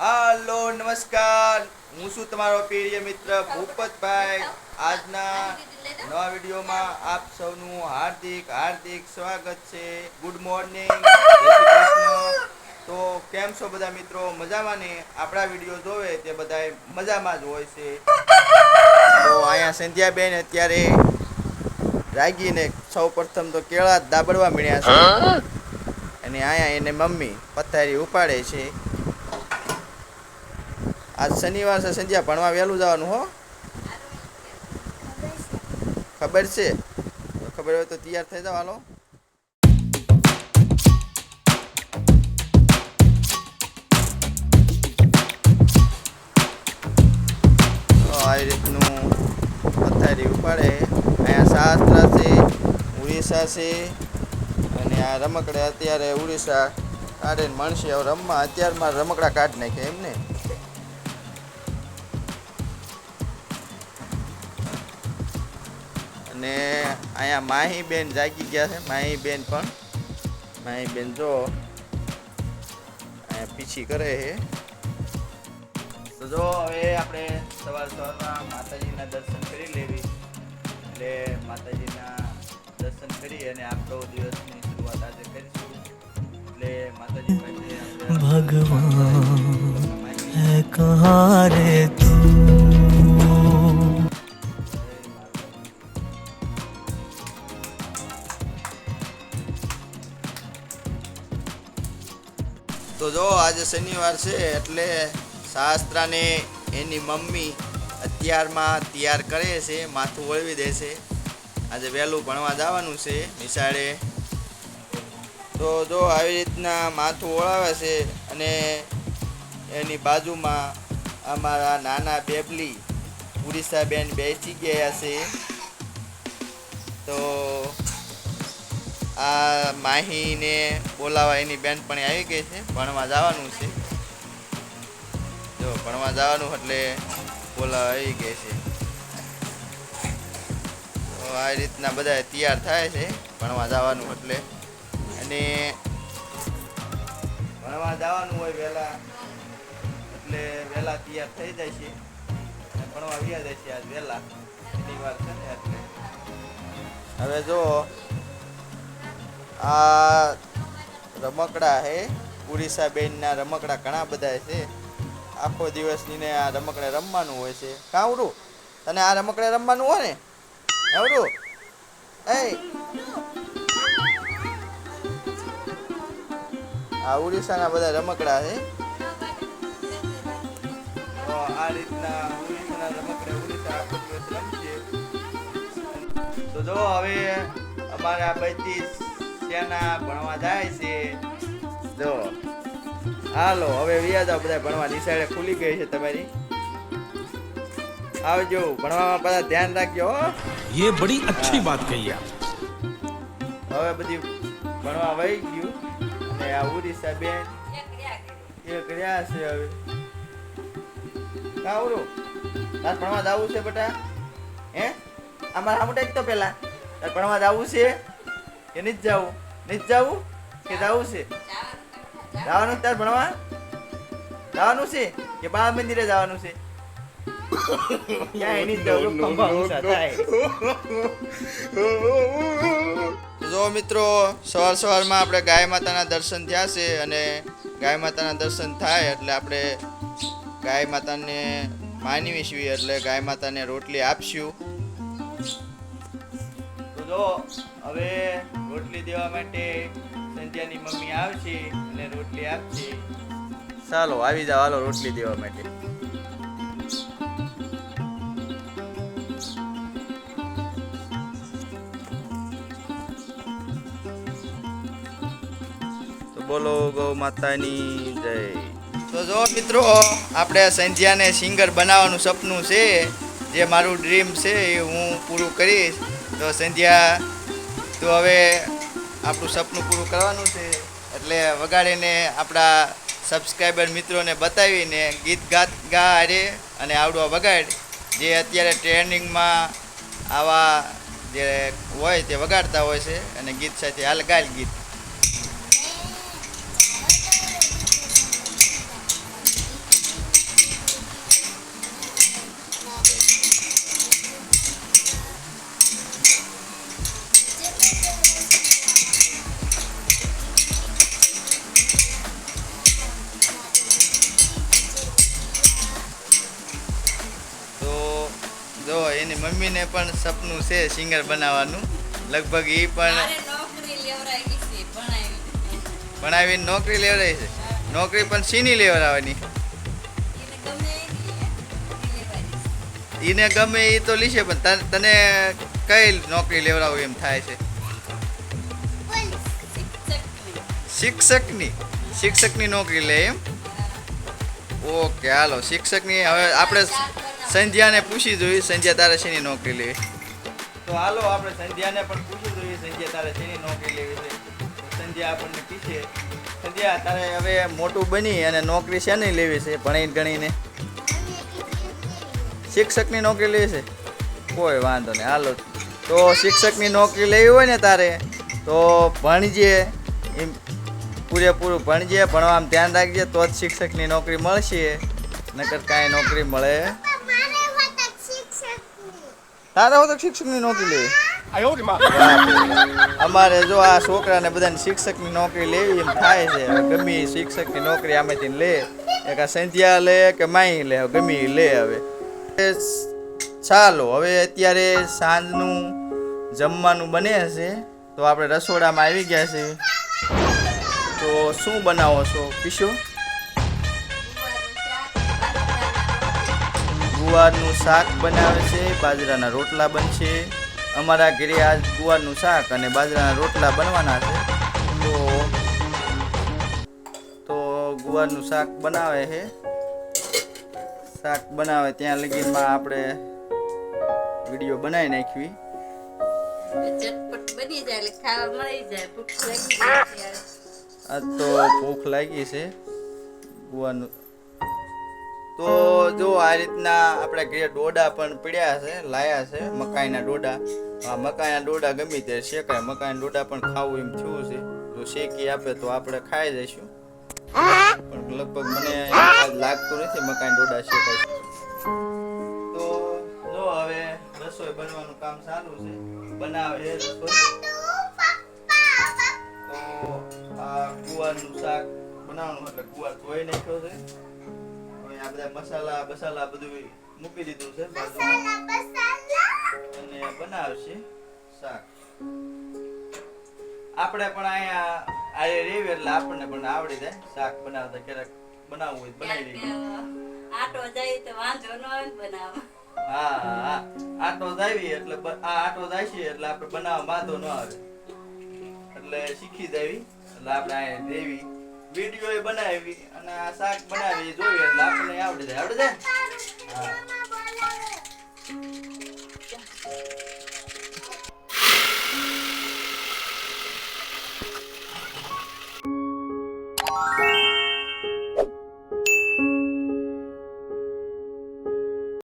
હાલો નમસ્કાર, હું છું તમારો પ્રિય મિત્ર ભૂપતભાઈ. આજના નવા વિડીયોમાં આપ સૌનું હાર્દિક હાર્દિક સ્વાગત છે. ગુડ મોર્નિંગ, જય શ્રી કૃષ્ણ. તો કેમ છો બધા મિત્રો? મજામાં ને? આપણા વિડીયો જોવે તે બધા મજામાં જ હોય છે. તો અહીંયા સંધ્યાબેન અત્યારે રાગીને સૌ પ્રથમ તો કેળા દાબડવા મળ્યા છે, અને અહીંયા એને મમ્મી પથારી ઉપાડે છે. આજ શનિવાર છે, સંધ્યા ભણવા વહેલું જવાનું હો. ખબર છે? ખબર હોય તો તૈયાર થઈ જાવ. હાલો. આવી રીતનું પથારી ઉપાડે. અહીંયા શાસ્ત્ર છે, ઉડીસા છે, અને આ રમકડે અત્યારે ઉડીસા કાઢે મળશે. હવે રમવા અત્યારમાં રમકડા કાઢી નાખે એમને. અને અહીંયા માહી બેન જાગી ગયા છે. માહી બેન જો અહીંયા પીછી કરે છે. તો જો હવે આપણે સવારમાં માતાજીના દર્શન કરી લેવી. એટલે માતાજીના દર્શન કરી અને આપણો દિવસની શરૂઆત આજે કરીશું. એટલે માતાજી પાસે ભગવાન હે કહા રે તું. તો જો આજે શનિવાર છે એટલે શાસ્ત્રાને એની મમ્મી અત્યારમાં તૈયાર કરે છે, માથું વળવી દે છે. આજે વહેલું ભણવા જવાનું છે નિશાળે. તો જો આવી રીતના માથું ઓળાવે છે, અને એની બાજુમાં અમારા નાના બેબલી ઉડીસાબેન બેસી ગયા છે. તો આ માહીને બોલાવા એની બેનપણી આવી ગઈ છે. ભણવા જવાનું છે. જો ભણવા જવાનું એટલે બોલાવા આવી ગઈ છે. તો આ રીતના બધા તૈયાર થાય છે ભણવા જવાનું એટલે. અને ભણવા જવાનું હોય વહેલા એટલે વહેલા તૈયાર થઈ જાય છે, અને ભણવા વ્યા જાય છે. આજ વહેલા શનિવાર છે ને એટલે. હવે જો આ રમકડા હે ઉડીસાબેનના રમકડા ઘણા બધા છે. આખો દિવસની ને આ રમકડે રમવાનું હોય છે. કાવડું તને આ રમકડે રમવાનું હોય ને એવડું. આ ઉડીસાના બધા રમકડા છે. તો આ રીતના ઉડીસાના રમકડા ઉડીસા આખો દિવસ રમશે. તો જો હવે અમારા બધી ત્યાંના ભણવા જાય છે. જો હાલો હવે વ્યા જાઓ બધા ભણવા. નિશાળે ખુલી ગઈ છે તમારી. આવજો ભણવામાં બધા ધ્યાન રાખજો. ये बड़ी अच्छी बात कही आप. હવે બધી ભણવા વહી ગયું, અને આ ઉડીસા બેન એક રહ્યા છે. હવે કાવરું તાર ભણવા જવું છે બેટા? હે અમારા સામું ટેક તો પેલા તાર ભણવા જવું છે કે નથી જવું? નથી જવું કે જવું છે? જવાનું તાર ભણવા જવાનું છે કે બાળ મંદિરે જવાનું છે? ક્યાંય નહીં જવું, ખંભા ઊંચા થાય. જો મિત્રો, સવારમાં આપણે ગાય માતાના દર્શન થયા છે, અને ગાય માતાના દર્શન થાય એટલે આપણે ગાય માતાને માનવીશું, એટલે ગાય માતાને રોટલી આપશું. તો જો હવે રોટલી દેવા માટે સંધ્યાની મમ્મી આવશે અને રોટલી આપશે. ચાલો આવી જાઓ, હાલો રોટલી દેવા માટે. તો બોલો ગૌ માતાની જય. તો જો મિત્રો, આપણે સંધ્યાને સિંગર બનાવવાનું સપનું છે, જે મારું ડ્રીમ છે એ હું પૂરું કરીશ. તો સંધ્યા તો હવે આપણું સપનું પૂરું કરવાનું છે, એટલે વગાડીને આપણા સબસ્ક્રાઈબર મિત્રોને બતાવીને ગીત ગારે અને આવડવા વગાડ. જે અત્યારે ટ્રેન્ડિંગમાં આવા જે હોય તે વગાડતા હોય છે, અને ગીત સાથે હાલ ગાય ગીત. એની મમ્મીને પણ સપનું છે સિંગર બનાવવાનું. લગભગ એ પણ મારે નોકરી લેવડાવી છે ભણાવી ભણાવીને નોકરી લેવડાવી છે. નોકરી પણ શીની લેવડાવવાની? એને ગમે એને ગમે એવી એ તો લીશે, પણ તને કઈ નોકરી લેવડાવું એમ થાય છે? શિક્ષકની શિક્ષકની નોકરી લે એમ? ઓકે હાલો, શિક્ષકની. હવે આપણે સંધ્યાને પૂછી જોઈએ, સંધ્યા તારે શેની નોકરી લેવી? તો હાલો આપણે સંધ્યાને પણ પૂછી જોઈએ, સંધ્યા તારે શેની નોકરી લેવી છે. સંધ્યા આપણને પૂછે, સંધ્યા તારે હવે મોટું બની અને નોકરી શેની લેવી છે ભણીને ગણીને? શિક્ષકની નોકરી લેવી છે? કોઈ વાંધો નહીં, હાલો. તો શિક્ષકની નોકરી લેવી હોય ને તારે તો ભણજે, એમ પૂરેપૂરું ભણજે, ભણવામાં ધ્યાન રાખજે, તો જ શિક્ષકની નોકરી મળશે, નકર કાંઈ નોકરી મળે. તારે હો તો શિક્ષકની નોકરી લેવી? અમારે જો આ છોકરાને બધાને શિક્ષકની નોકરી લેવી એમ થાય છે. ગમે ઈ શિક્ષકની નોકરી આમેથી લે, એક આ સંધ્યા લે કે માઈ લે, ગમે ઈ લે. હવે ચાલો, હવે અત્યારે સાંજનું જમવાનું બને છે, તો આપણે રસોડામાં આવી ગયા છે. તો શું બનાવો છો પીશો? ગુવારનું શાક બનાવે છે, બાજરાના રોટલા બનશે. અમારા ઘરે આજ ગુવારનું શાક અને બાજરાના રોટલા બનવાના છે. તો ગુવારનું શાક બનાવે છે. શાક બનાવે ત્યાં લગીનમાં આપણે વિડીયો બનાવી નાખવી. ચટપટ બની જાય એટલે ખાવા મળી જાય. ભૂખ લાગી જાય ત્યારે. આ તો ભૂખ લાગી છે ગુવાનું. તો જો આ રીતના આપણે ઘરે ડોડા પણ પડ્યા છે, લાયા છે મકાઈના ડોડા. આ મકાઈના ડોડા ગમે ત્યારે શેકાય. મકાઈના ડોડા પણ ખાવું એમ થયું છે, જો શેકી આપે તો આપણે ખાઈ જઈશું. પણ લગભગ મને આજ લાગતું નથી મકાઈના ડોડા શેકાય. તો જો હવે રસોઈ બનવાનું કામ ચાલુ છે, બનાવે છે રસોઈ. તો આ ગુવારનું શાક બનાવવાનું, એટલે ગુવાર ધોઈ નાખ્યો છે. હવે આ બધા મસાલા બધું મૂકી દીધું છે બાજુમાં, અને બનાવશે શાક. આપણે પણ અહીંયા આરે રેવી એટલે આપણને પણ આવડી જાય શાક બનાવતા. ક્યારેક બનાવવું હોય તો બનાવી લઈએ. આટો જાય તો વાંધો ન આવે ને બનાવવા. હા, આટો જાવી એટલે આ આટો જાય છે એટલે આપણે બનાવવા વાંધો ન આવે, એટલે શીખી જાવી. એટલે આપણે અહીંયા દેવી વિડીયો બનાવી અને આ શાક બનાવી જોઈએ એટલે આપણને આવડી જાય.